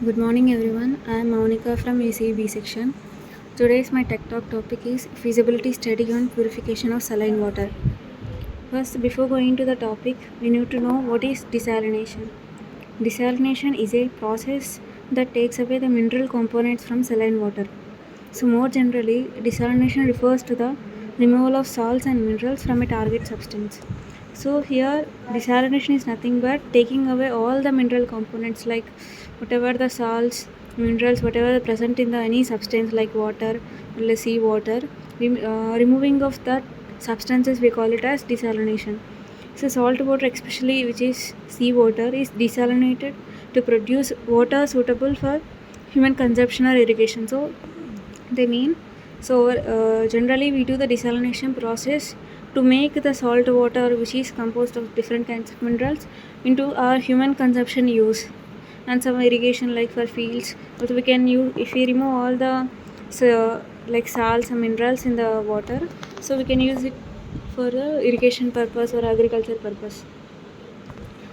Good morning everyone. I am Mounika from ACB section. Today's my tech talk topic is feasibility study on purification of saline water. First, before going to the topic, we need to know what is desalination. Desalination is a process that takes away the mineral components from saline water. So more generally, desalination refers to the removal of salts and minerals from a target substance. So here desalination is nothing but taking away all the mineral components like whatever the salts, minerals, whatever are present in the any substance like water or sea water, removing of that substances we call it as desalination. So salt water especially which is sea water is desalinated to produce water suitable for human consumption or irrigation. So they mean generally we do the desalination process to make the salt water which is composed of different kinds of minerals into our human consumption use and some irrigation like for fields. Also we can use if we remove all the like salts and minerals in the water, so we can use it for the irrigation purpose or agriculture purpose.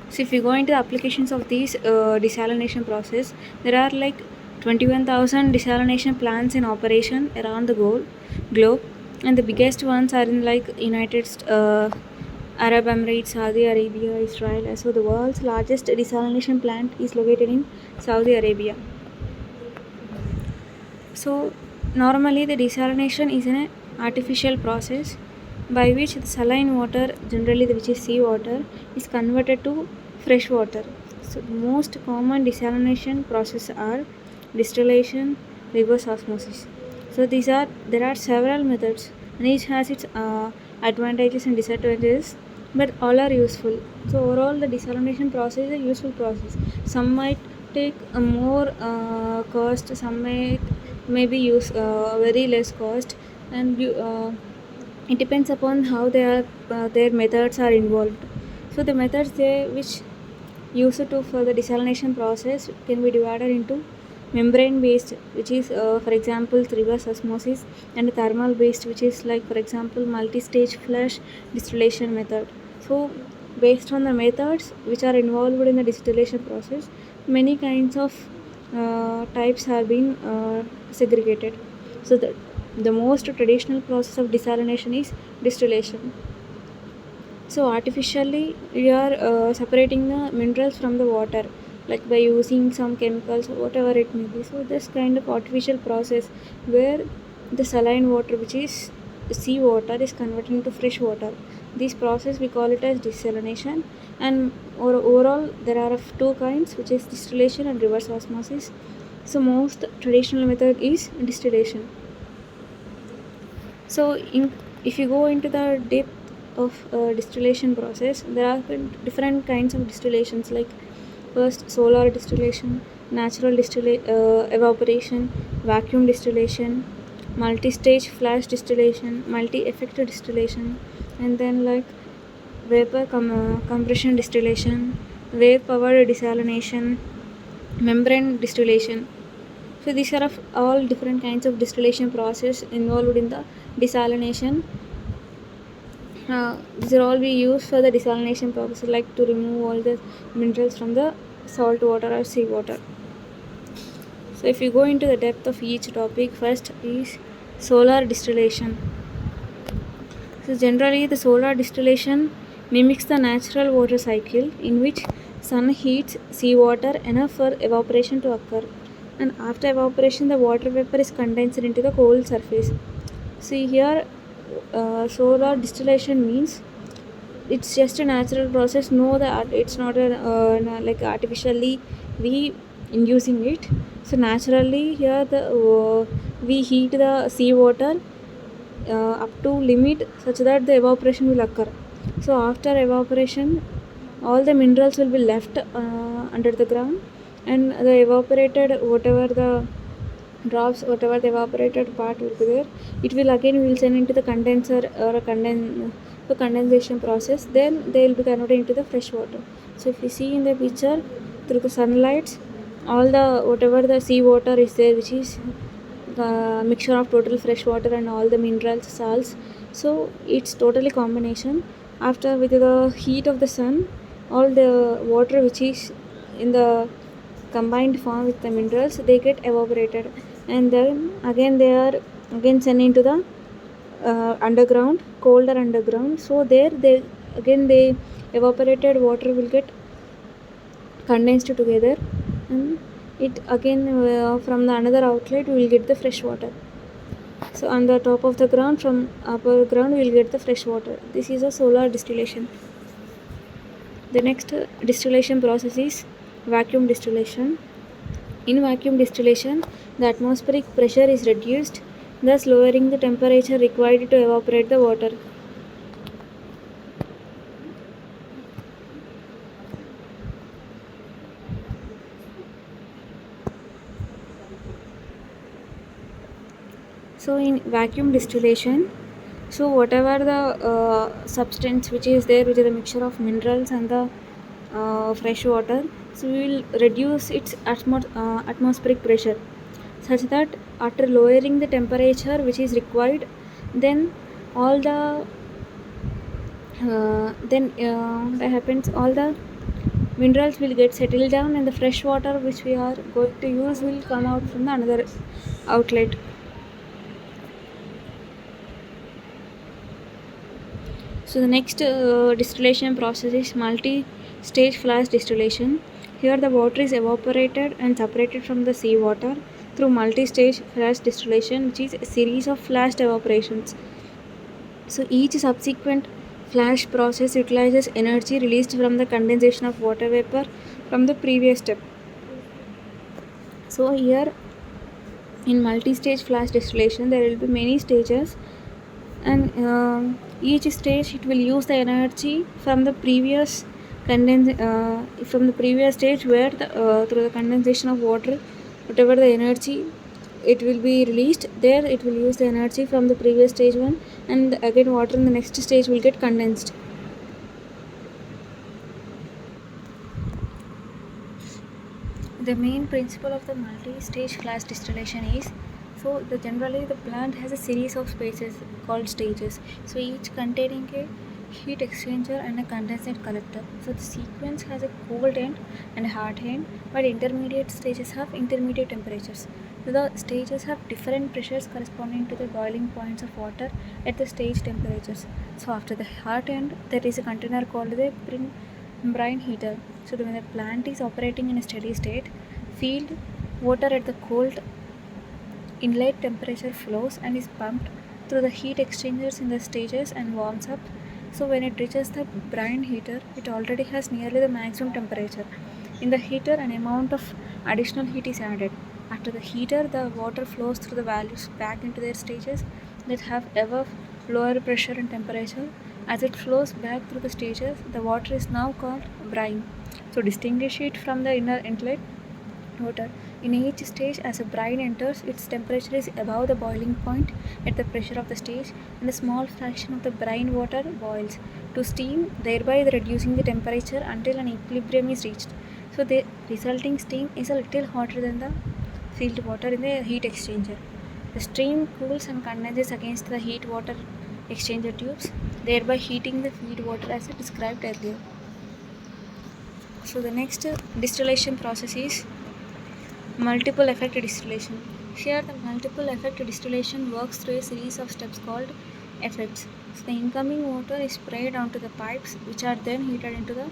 So if you go into the applications of these desalination process, there are like 21,000 desalination plants in operation around the globe, and the biggest ones are in like Arab Emirates, Saudi Arabia, Israel. So the world's largest desalination plant is located in Saudi Arabia. So normally the desalination is an artificial process by which the saline water, generally which is sea water, is converted to fresh water. So the most common desalination process are distillation, reverse osmosis. So there are several methods and each has its advantages and disadvantages, but all are useful. So overall the desalination process is a useful process. Some might take a more cost, some might maybe use very less cost, and it depends upon how their methods are involved. So the methods which used to for the desalination process can be divided into membrane based, which is for example reverse osmosis, and thermal based, which is like for example multi-stage flash distillation method. So based on the methods which are involved in the distillation process, many kinds of types have been segregated. So the most traditional process of desalination is distillation. So artificially we are separating the minerals from the water, like by using some chemicals or whatever it may be. So this kind of artificial process where the saline water, which is sea water, is converted into fresh water. This process we call it as desalination, and overall there are of two kinds, which is distillation and reverse osmosis. So most traditional method is distillation. So if you go into the depth of distillation process, there are different kinds of distillations, like first solar distillation, natural evaporation, vacuum distillation, multi-stage flash distillation, multi-effect distillation, and then like compression distillation, wave powered desalination, membrane distillation. So these are of all different kinds of distillation process involved in the desalination. These are all we use for the desalination purposes, like to remove all the minerals from the salt water or sea water. So if you go into the depth of each topic, first is solar distillation. So generally the solar distillation mimics the natural water cycle in which sun heats seawater enough for evaporation to occur, and after evaporation the water vapor is condensed into the cold surface. See here, solar distillation means it's just a natural process. No, it's not a like artificially we inducing it. So naturally here we heat the seawater up to limit such that the evaporation will occur. So after evaporation, all the minerals will be left under the ground, and the evaporated whatever the drops, whatever the evaporated part will be there, it will again will send into the condenser or a the condensation process. Then they will be converted into the fresh water. So if you see in the picture, through the sunlight, all the whatever the sea water is there, which is the mixture of total fresh water and all the minerals, salts. So it's totally combination. After with the heat of the sun, all the water which is in the combined form with the minerals, they get evaporated, and then again they are again sent into the underground, colder underground. So there they evaporated water will get condensed together, and it again from the another outlet we will get the fresh water. So on the top of the ground, from upper ground we will get the fresh water. This is a solar distillation. The next distillation process is vacuum distillation. In vacuum distillation, the atmospheric pressure is reduced, thus lowering the temperature required to evaporate the water. So in vacuum distillation, so whatever the substance which is there, which is a mixture of minerals and the fresh water, so we will reduce its atmospheric pressure such that after lowering the temperature which is required, then all the that happens, all the minerals will get settled down, and the fresh water which we are going to use will come out from the another outlet. So the next distillation process is multi-stage flash distillation. Here the water is evaporated and separated from the seawater through multi-stage flash distillation, which is a series of flashed evaporations. So each subsequent flash process utilizes energy released from the condensation of water vapor from the previous step. So here in multi-stage flash distillation there will be many stages, and each stage it will use the energy from the previous from the previous stage, where through the condensation of water, whatever the energy it will be released there, it will use the energy from the previous stage one, and again water in the next stage will get condensed. The main principle of the multi-stage flash distillation is, so generally the plant has a series of spaces called stages, so each containing a heat exchanger and a condensate collector. So the sequence has a cold end and a hot end, but intermediate stages have intermediate temperatures. So the stages have different pressures corresponding to the boiling points of water at the stage temperatures. So after the hot end, there is a container called the brine heater. So when the plant is operating in a steady state, field water at the cold inlet temperature flows and is pumped through the heat exchangers in the stages and warms up. So when it reaches the brine heater, it already has nearly the maximum temperature. In the heater, an amount of additional heat is added. After the heater, the water flows through the values back into their stages that have ever lower pressure and temperature. As it flows back through the stages, the water is now called brine. So distinguish it from the inner inlet water. In each stage, as a brine enters, its temperature is above the boiling point at the pressure of the stage, and a small fraction of the brine water boils to steam, thereby reducing the temperature until an equilibrium is reached. So the resulting steam is a little hotter than the field water in the heat exchanger. The stream cools and condenses against the heat water exchanger tubes, thereby heating the feed water as I described earlier. So the next distillation process is multiple effect distillation. Here the multiple effect distillation works through a series of steps called effects. So the incoming water is sprayed onto the pipes, which are then heated into the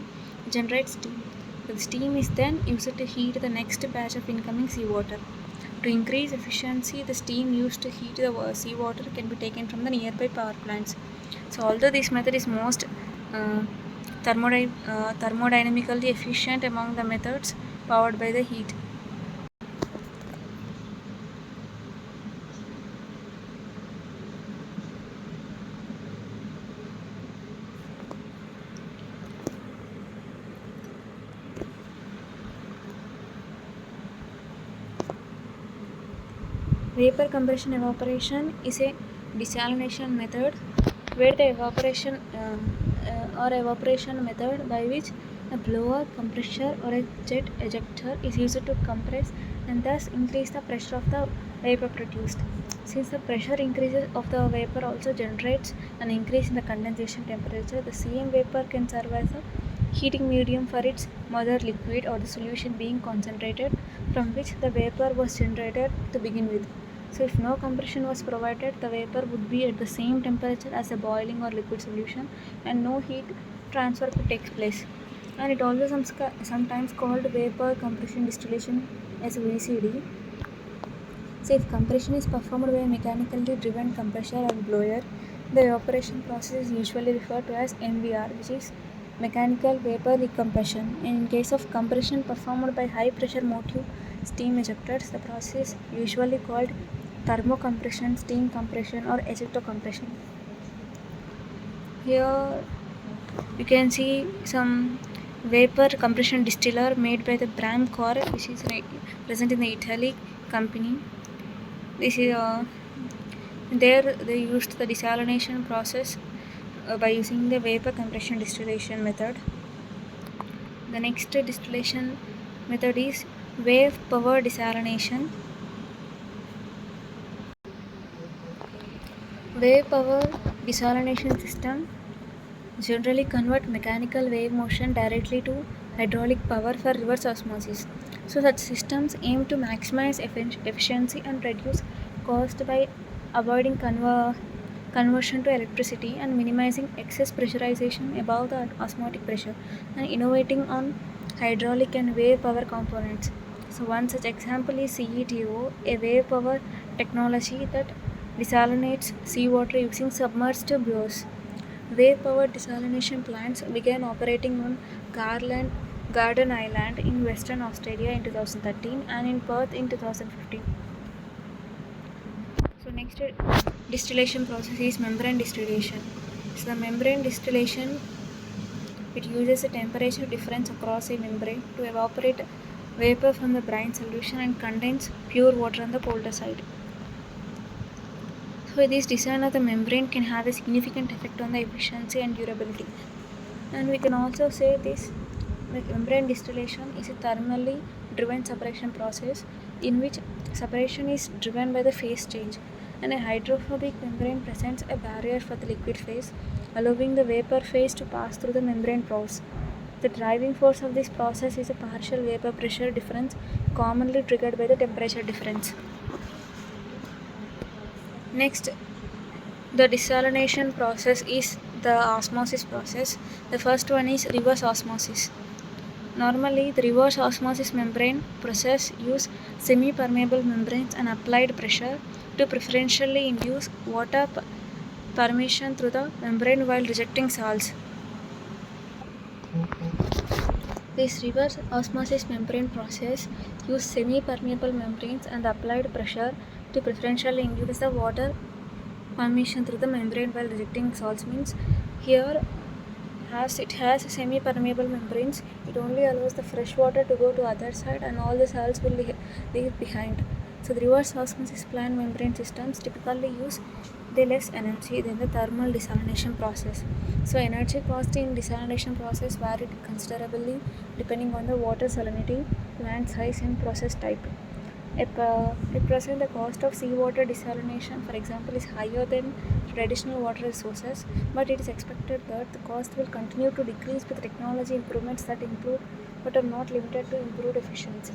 generate steam. So the steam is then used to heat the next batch of incoming seawater. To increase efficiency, the steam used to heat the seawater can be taken from the nearby power plants. So although this method is most thermodynamically efficient among the methods powered by the heat. Vapor compression evaporation is a desalination method where the evaporation method by which a blower, compressor or a jet ejector is used to compress and thus increase the pressure of the vapor produced. Since the pressure increases of the vapor also generates an increase in the condensation temperature, the same vapor can serve as a heating medium for its mother liquid or the solution being concentrated from which the vapor was generated to begin with. So if no compression was provided, the vapor would be at the same temperature as a boiling or liquid solution and no heat transfer could take place. And it also sometimes called vapor compression distillation as VCD. So if compression is performed by a mechanically driven compressor or blower, the evaporation process is usually referred to as MVR, which is mechanical vapor recompression. And in case of compression performed by high pressure motive steam ejectors, the process is usually called thermocompression, steam compression or ejectocompression. Here you can see some vapor compression distiller made by the Bramcor, which is present in the Italy company. This is there they used the desalination process by using the vapor compression distillation method. The next distillation method is wave power desalination. Wave power desalination system generally convert mechanical wave motion directly to hydraulic power for reverse osmosis. So such systems aim to maximize efficiency and reduce cost by avoiding conversion to electricity and minimizing excess pressurization above the osmotic pressure and innovating on hydraulic and wave power components. So one such example is CETO, a wave power technology that desalinates seawater using submerged buoys. Wave power desalination plants began operating on Garden Island in Western Australia in 2013 and in Perth in 2015. So next distillation process is membrane distillation. So the membrane distillation, it uses a temperature difference across a membrane to evaporate vapor from the brine solution and condense pure water on the colder side. So this design of the membrane can have a significant effect on the efficiency and durability. And we can also say this membrane distillation is a thermally driven separation process in which separation is driven by the phase change, and a hydrophobic membrane presents a barrier for the liquid phase, allowing the vapor phase to pass through the membrane pores. The driving force of this process is a partial vapor pressure difference commonly triggered by the temperature difference. Next, the desalination process is the osmosis process. The first one is reverse osmosis. Normally, the reverse osmosis membrane process use semi-permeable membranes and applied pressure to preferentially induce water permeation through the membrane while rejecting salts. This reverse osmosis membrane process use semi-permeable membranes and applied pressure to preferentially induce the water permeation through the membrane while rejecting salts. Means here, as it has semi-permeable membranes, it only allows the fresh water to go to other side and all the salts will leave behind. So the reverse osmosis plant membrane systems typically use the less energy than the thermal desalination process. So energy cost in desalination process varied considerably depending on the water salinity, plant size and process type. At present, the cost of seawater desalination, for example, is higher than traditional water resources, but it is expected that the cost will continue to decrease with technology improvements that include but are not limited to improved efficiency,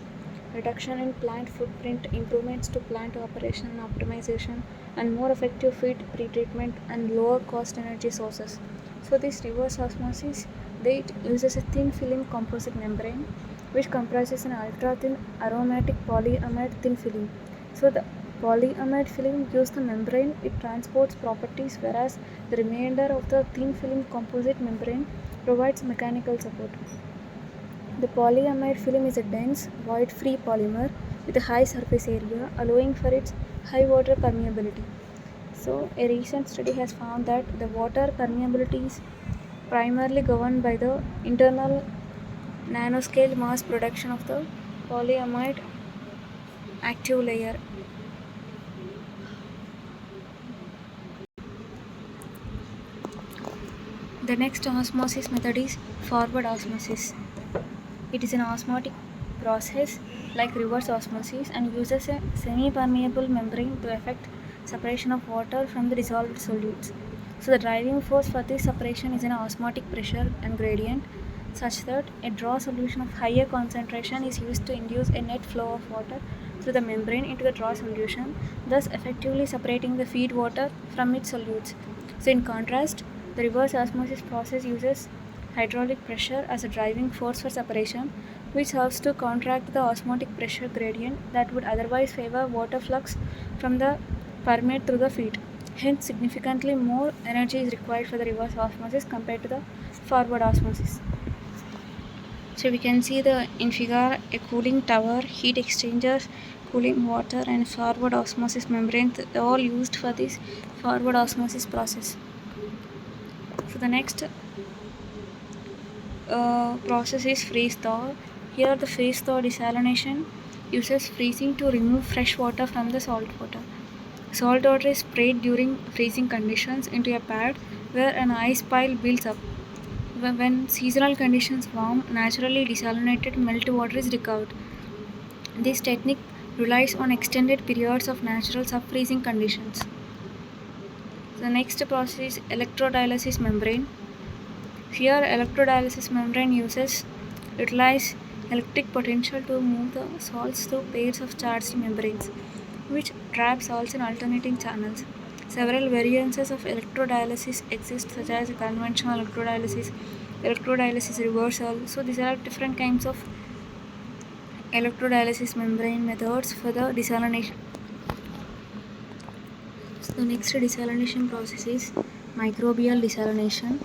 reduction in plant footprint, improvements to plant operation and optimization, and more effective feed pretreatment and lower cost energy sources. So this reverse osmosis, it uses a thin film composite membrane which comprises an ultra-thin aromatic polyamide thin film. So the polyamide film gives the membrane its transports properties, whereas the remainder of the thin film composite membrane provides mechanical support. The polyamide film is a dense, void-free polymer with a high surface area, allowing for its high water permeability. So a recent study has found that the water permeability is primarily governed by the internal nanoscale mass production of the polyamide active layer. The next osmosis method is forward osmosis. It is an osmotic process like reverse osmosis and uses a semi-permeable membrane to effect separation of water from the dissolved solutes. So the driving force for this separation is an osmotic pressure and gradient. such that a draw solution of higher concentration is used to induce a net flow of water through the membrane into the draw solution, thus effectively separating the feed water from its solutes. So in contrast, the reverse osmosis process uses hydraulic pressure as a driving force for separation, which helps to counteract the osmotic pressure gradient that would otherwise favor water flux from the permeate through the feed. Hence, significantly more energy is required for the reverse osmosis compared to the forward osmosis. So we can see in figure a cooling tower, heat exchangers, cooling water, and forward osmosis membranes all used for this forward osmosis process. So the next process is freeze thaw. Here the freeze thaw desalination uses freezing to remove fresh water from the salt water. Salt water is sprayed during freezing conditions into a pad where an ice pile builds up. When seasonal conditions warm, naturally desalinated melt water is recovered. This technique relies on extended periods of natural sub-freezing conditions. The next process is electrodialysis membrane. Here, electrodialysis membrane utilize electric potential to move the salts through pairs of charged membranes, which trap salts in alternating channels. Several variances of electrodialysis exist, such as conventional electrodialysis, electrodialysis reversal. So these are different kinds of electrodialysis membrane methods for the desalination. So the next desalination process is microbial desalination.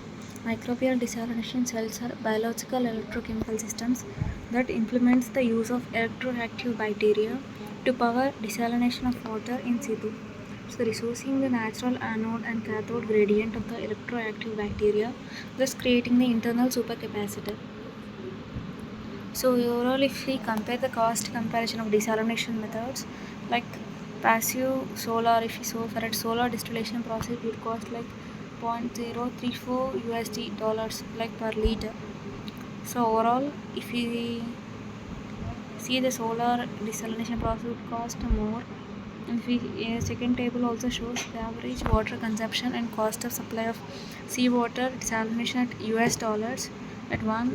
Microbial desalination cells are biological electrochemical systems that implements the use of electroactive bacteria to power desalination of water in situ. So resourcing the natural anode and cathode gradient of the electroactive bacteria, thus creating the internal supercapacitor. So overall, if we compare the cost comparison of desalination methods, like passive solar, if we so for a solar distillation process, it would cost like $0.034 dollars like per liter. So overall, if we see the solar desalination process would cost more, and if we second table also shows the average water consumption and cost of supply of seawater desalination at US dollars at 1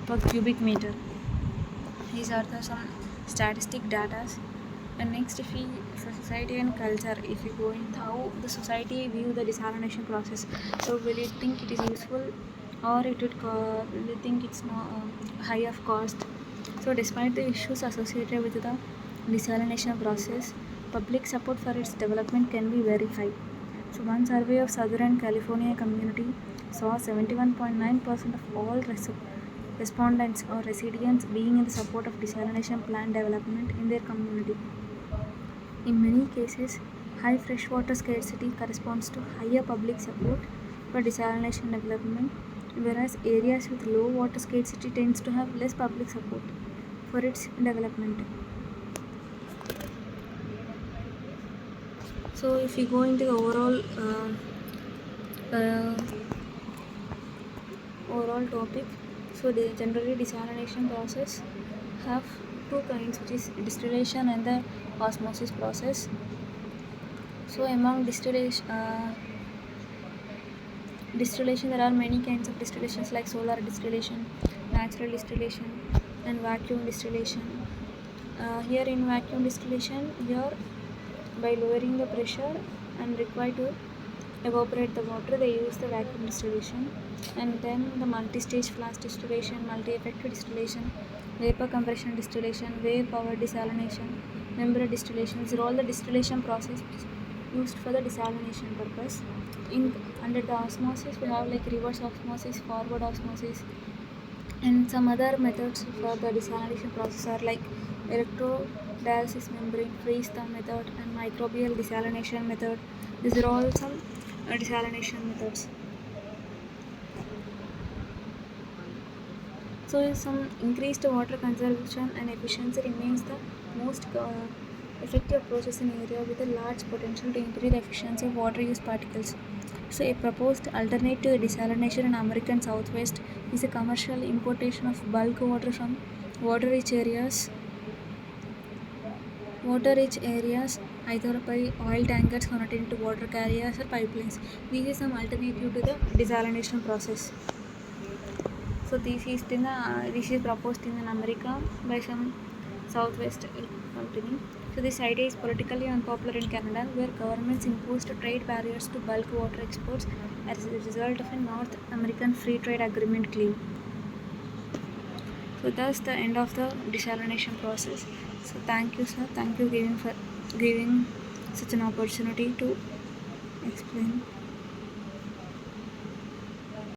per cubic meter. These are some statistic data. And next, if we for society and culture, if we go into how the society view the desalination process, so will it think it is useful, or will it think it's not high of cost? So despite the issues associated with the desalination process, public support for its development can be very high. So one survey of Southern California community saw 71.9% of all respondents or residents being in the support of desalination plant development in their community. In many cases, high freshwater scarcity corresponds to higher public support for desalination development, whereas areas with low water scarcity tends to have less public support for its development. So if we go into the overall topic, so the generally desalination process have two kinds, which is distillation and the osmosis process. So among distillation there are many kinds of distillations like solar distillation, natural distillation, and vacuum distillation. Here in vacuum distillation, by lowering the pressure and required to evaporate the water, they use the vacuum distillation. And then the multi-stage flash distillation, multi-effective distillation, vapor compression distillation, wave power desalination, membrane distillation. These are all the distillation processes used for the desalination purpose. Under the osmosis, we have like reverse osmosis, forward osmosis, and some other methods for the desalination process are like electrodialysis membrane, freeze thaw method, and microbial desalination method. These are all some desalination methods. So some increased water conservation and efficiency remains the most effective process in area with a large potential to improve the efficiency of water use particles. So a proposed alternative to desalination in American Southwest is a commercial importation of bulk water from water-rich areas either by oil tankers connected into water carriers or pipelines. This is some alternative to the desalination process. So this is proposed in America by some Southwest company. So this idea is politically unpopular in Canada, where governments imposed trade barriers to bulk water exports as a result of a North American Free Trade Agreement claim. So that's the end of the desalination process. So thank you, sir. Thank you giving such an opportunity to explain.